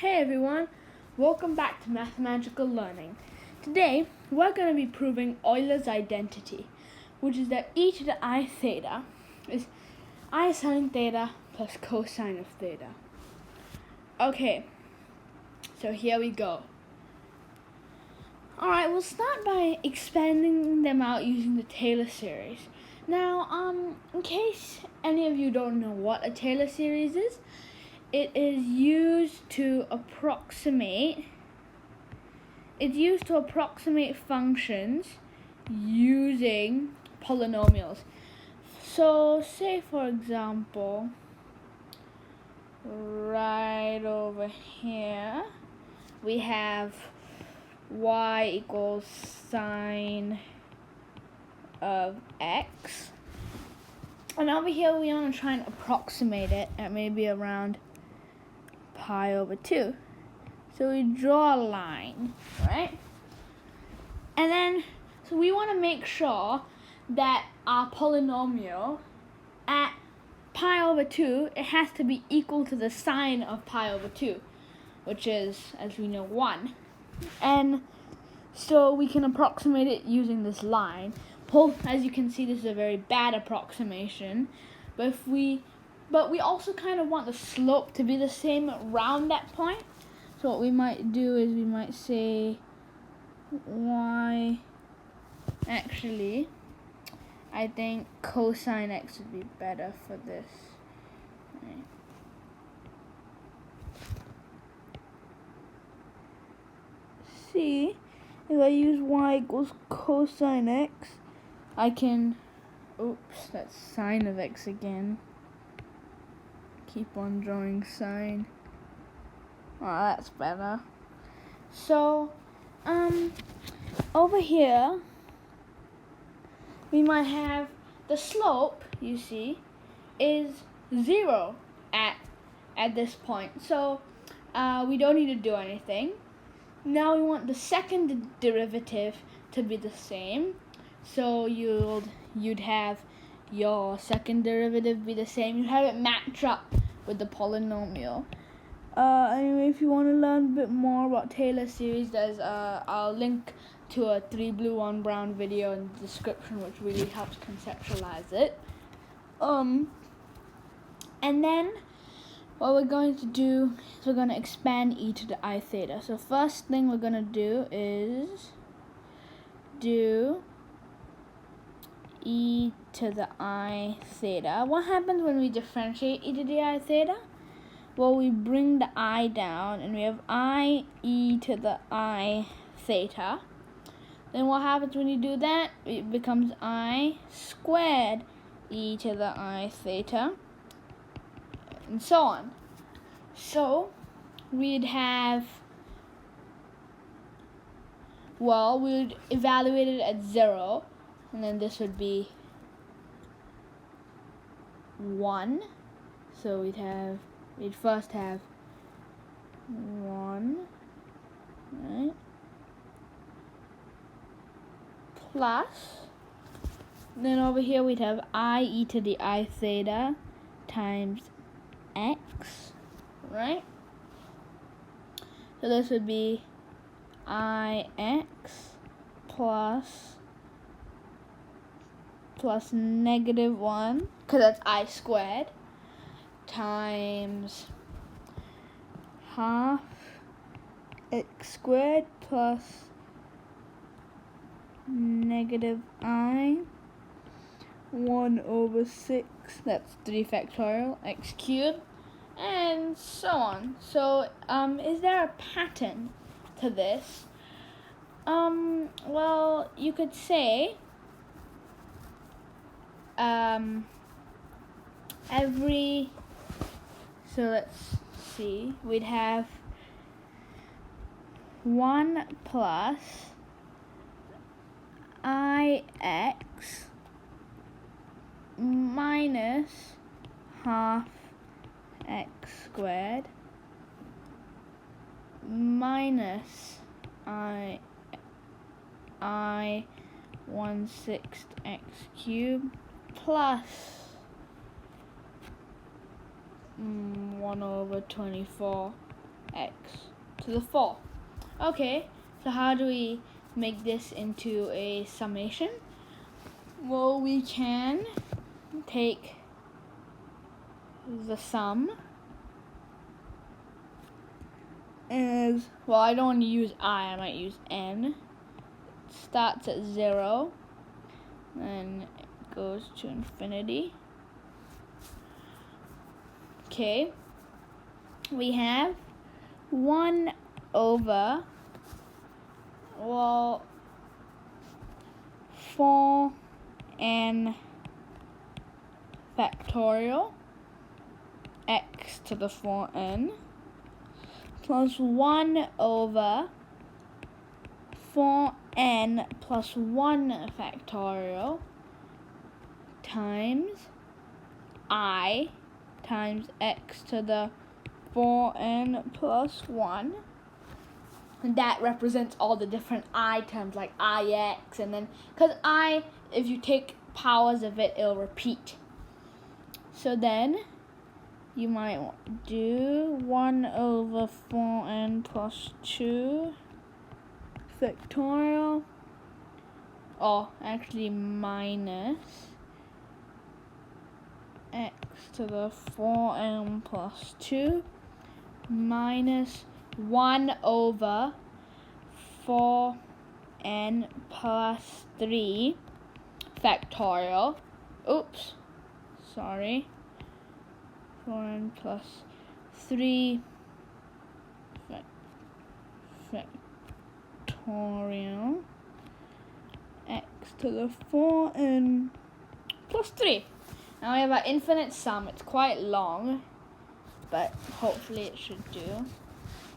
Hey everyone, welcome back to Mathematical Learning. Today we're going to be proving Euler's identity, which is that e to the I theta is I sine theta plus cosine of theta. Okay, so here we go. Alright, we'll start by expanding them out using the Taylor series. Now, in case any of you don't know what a Taylor series is, it is used to approximate functions using polynomials. So say for example, right over here we have y equals sine of x, and over here we want to try and approximate it at maybe around pi over 2. So we draw a line, right? And then, so we want to make sure that our polynomial at pi over 2, it has to be equal to the sine of pi over 2, which is, as we know, 1. And so we can approximate it using this line. As you can see, this is a very bad approximation, but we also kind of want the slope to be the same around that point. So what we might do is we might say actually, I think cosine x would be better for this. Right. See, if I use y equals cosine x, I can, oops, that's sine of x again. Keep on drawing sine. Oh, that's better. So, over here, we might have the slope, you see, is 0 at this point. So, we don't need to do anything. Now we want the second derivative to be the same. So you'd have your second derivative be the same. You have it match up with the polynomial. Anyway, if you want to learn a bit more about Taylor series, I'll link to a 3 blue 1 brown video in the description, which really helps conceptualize it. And then what we're going to do is we're going to expand e to the I theta. So first thing we're going to do is do e to the I theta. What happens when we differentiate e to the I theta? Well, we bring the I down and we have I e to the I theta. Then what happens when you do that? It becomes I squared e to the I theta, and so on. So we'd have, well, we'd evaluate it at 0, and then this would be 1. So we'd first have 1, right? Plus, then over here we'd have I e to the I theta times x, right? So this would be ix plus negative 1, because that's I squared, times half x squared plus negative I 1 over 6, that's 3 factorial, x cubed, and so on. So, is there a pattern to this? Well, you could say, so let's see, we'd have 1 plus ix minus half x squared minus I 1/6 x cubed plus 1 over 24 x to the 4. Okay, so how do we make this into a summation? Well, we can take the sum as, well, I don't want to use I might use n. It starts at 0, then it goes to infinity. Okay, we have 1 over, well, 4n factorial x to the 4n plus 1 over 4n plus 1 factorial times I times x to the 4n plus 1. And that represents all the different I terms, like ix, and then, because I, if you take powers of it, it'll repeat. So then, you might do 1 over 4n plus 2 factorial, or actually minus x to the 4n plus 2 minus 1 over 4n plus 3 factorial. Oops, sorry. 4n plus 3 factorial x to the 4n plus 3. Now we have our infinite sum. It's quite long, but hopefully it should do.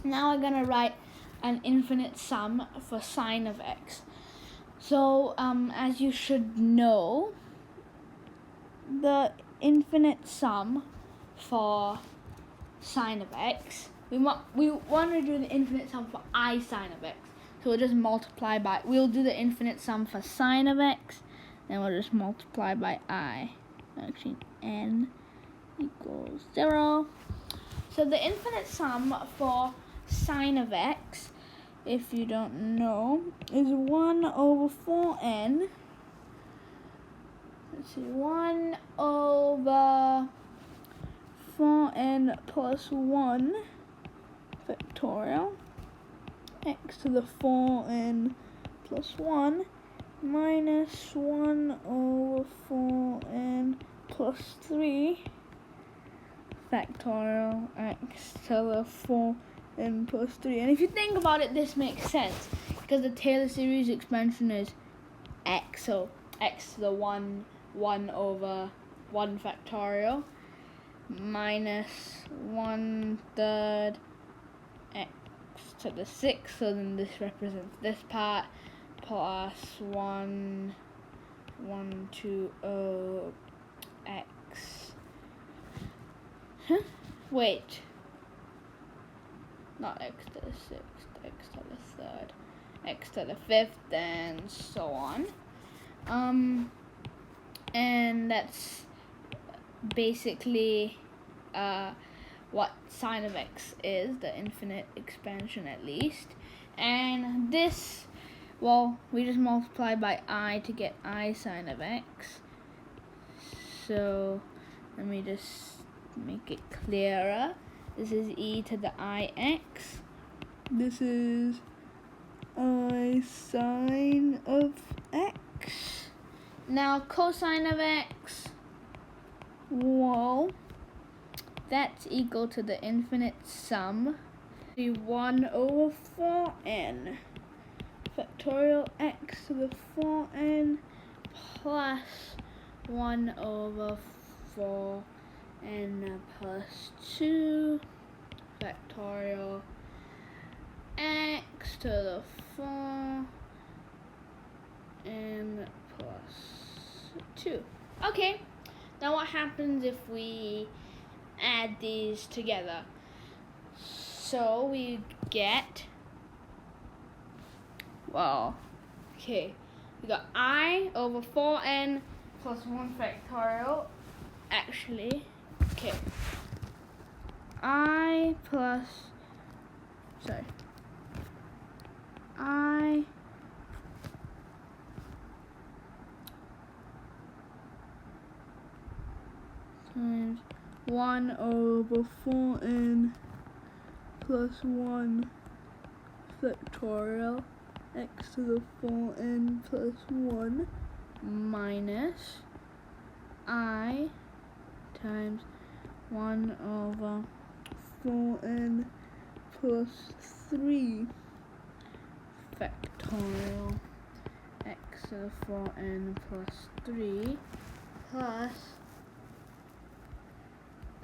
Now we're going to write an infinite sum for sine of x. So, as you should know, the infinite sum for sine of x, we want to do the infinite sum for I sine of x. So we'll just multiply by, we'll do the infinite sum for sine of x, then we'll just multiply by I. Actually, n equals 0. So the infinite sum for sine of x, if you don't know, is 1 over 4n. Let's see, 1 over 4n plus 1 factorial x to the 4n plus 1 minus 1 over 4n plus 3 factorial x to the 4n plus 3. And if you think about it, this makes sense because the Taylor series expansion is x, so x to the 1 over 1 factorial minus 1/3 x to the 6, so then this represents this part, plus 1, 2, x. Wait. Not x to the 6th, x to the 3rd, x to the 5th, and so on. And that's basically what sine of x is, the infinite expansion at least. And this, well, we just multiply by I to get I sine of x. So let me just make it clearer. This is e to the ix. This is I sine of x. Now cosine of x, well, that's equal to the infinite sum, the 1 over 4n factorial x to the 4n plus 1 over 4n plus 2 factorial x to the 4n plus 2. Okay, now what happens if we add these together? So we get, well, okay, we got I over 4n plus 1 factorial. Actually, okay, I plus sorry, I times 1 over 4n plus 1 factorial x to the 4n plus 1 minus I times 1 over 4n plus 3 factorial x to the 4n plus 3 plus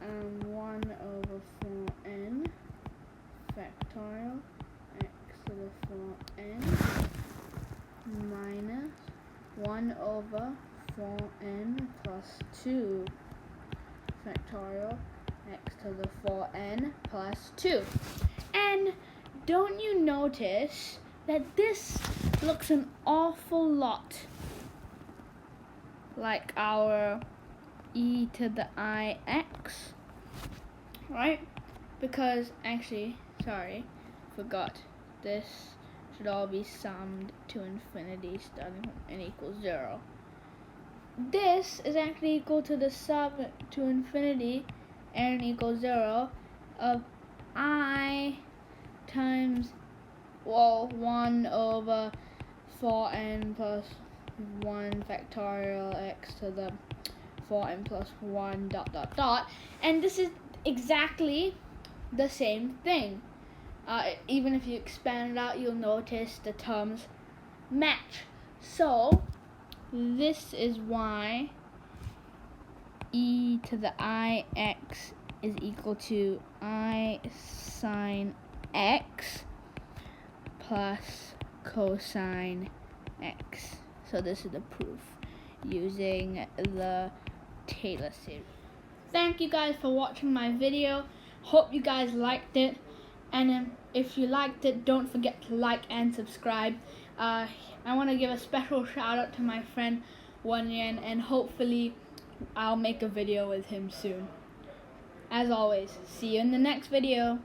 1 over 4n factorial x to the 4n minus 1 over 4n plus 2 factorial x to the 4n plus 2. And don't you notice that this looks an awful lot like our e to the ix, right? Because actually, sorry, forgot, this should all be summed to infinity starting from n equals 0. This is actually equal to the sum to infinity n equals 0 of I times 1 over 4n plus 1 factorial x to the 4n plus 1 dot dot dot, and this is exactly the same thing. Even if you expand it out, you'll notice the terms match. So this is why e to the ix is equal to I sine x plus cosine x. So this is the proof using the Taylor series. Thank you guys for watching my video. Hope you guys liked it, and if you liked it, don't forget to like and subscribe. I want to give a special shout out to my friend Wanyan, and hopefully I'll make a video with him soon. As always, see you in the next video.